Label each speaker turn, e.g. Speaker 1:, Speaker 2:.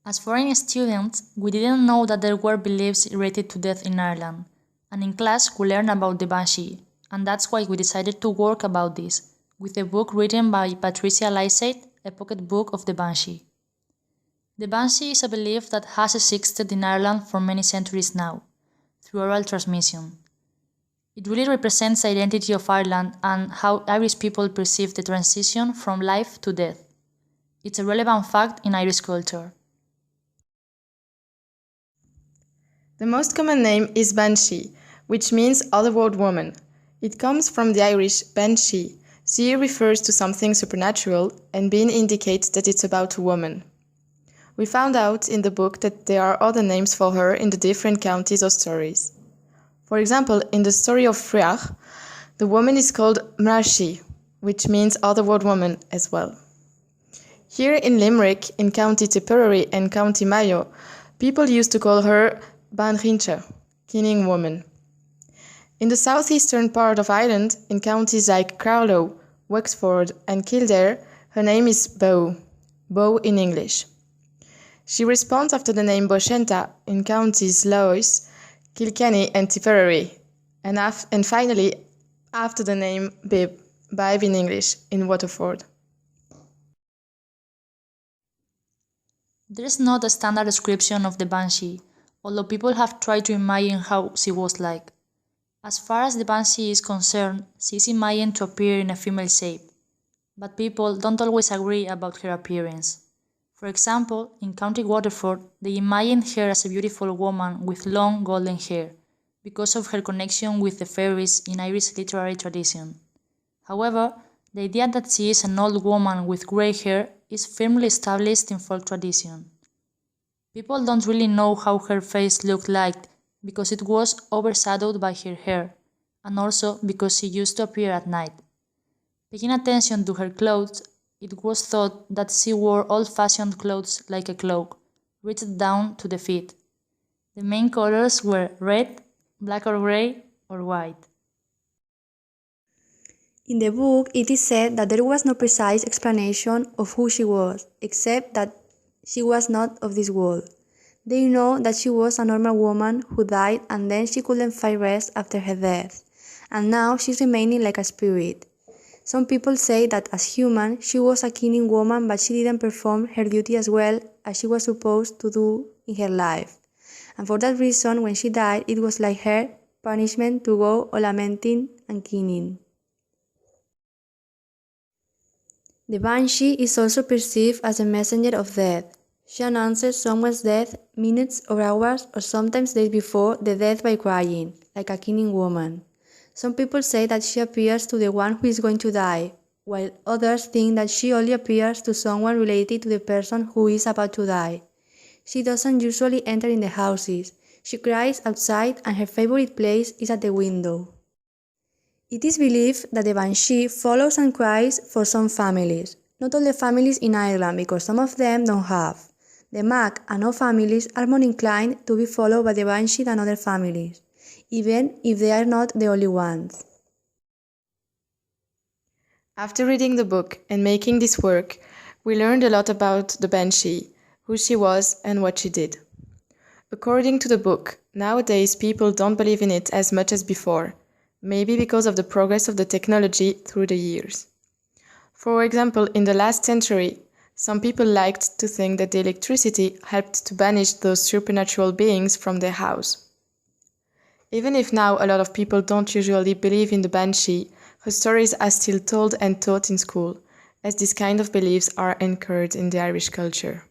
Speaker 1: As foreign students, we didn't know that there were beliefs related to death in Ireland, and in class we learned about the Banshee, and that's why we decided to work about this, with a book written by Patricia Lysate, a pocket book of the Banshee. The Banshee is a belief that has existed in Ireland for many centuries now, through oral transmission. It really represents the identity of Ireland and how Irish people perceive the transition from life to death. It's a relevant fact in Irish culture.
Speaker 2: The most common name is Banshee, which means otherworld woman. It comes from the Irish Banshee. She refers to something supernatural, and being indicates that it's about a woman. We found out in the book that there are other names for her in the different counties or stories. For example, in the story of Freach, the woman is called Mrashie, which means otherworld woman as well. Here in Limerick, in County Tipperary and County Mayo, people used to call her Banshee, Kinning woman. In the southeastern part of Ireland, in counties like Carlow, Wexford and Kildare, her name is Bow in English. She responds after the name Boshenta in counties Lois, Kilkenny and Tipperary, and finally after the name Bibe in English, in Waterford.
Speaker 1: There is not a standard description of the Banshee, although people have tried to imagine how she was like. As far as the Banshee is concerned, she is imagined to appear in a female shape, but people don't always agree about her appearance. For example, in County Waterford, they imagined her as a beautiful woman with long golden hair, because of her connection with the fairies in Irish literary tradition. However, the idea that she is an old woman with grey hair is firmly established in folk tradition. People don't really know how her face looked like because it was overshadowed by her hair, and also because she used to appear at night. Paying attention to her clothes, it was thought that she wore old-fashioned clothes like a cloak, reached down to the feet. The main colors were red, black or grey, or white.
Speaker 3: In the book, it is said that there was no precise explanation of who she was, except that she was not of this world. They know that she was a normal woman who died and then she couldn't find rest after her death, and now she's remaining like a spirit. Some people say that as human, she was a kinning woman, but she didn't perform her duty as well as she was supposed to do in her life. And for that reason, when she died, it was like her punishment to go all lamenting and kinning. The Banshee is also perceived as a messenger of death. She announces someone's death minutes or hours or sometimes days before the death by crying, like a kinning woman. Some people say that she appears to the one who is going to die, while others think that she only appears to someone related to the person who is about to die. She doesn't usually enter in the houses. She cries outside and her favorite place is at the window. It is believed that the Banshee follows and cries for some families. Not all the families in Ireland, because some of them don't have. The Mac and all families are more inclined to be followed by the Banshee than other families, even if they are not the only ones.
Speaker 2: After reading the book and making this work, we learned a lot about the Banshee, who she was and what she did. According to the book, nowadays people don't believe in it as much as before, maybe because of the progress of the technology through the years. For example, in the last century, some people liked to think that the electricity helped to banish those supernatural beings from their house. Even if now a lot of people don't usually believe in the Banshee, her stories are still told and taught in school, as these kind of beliefs are anchored in the Irish culture.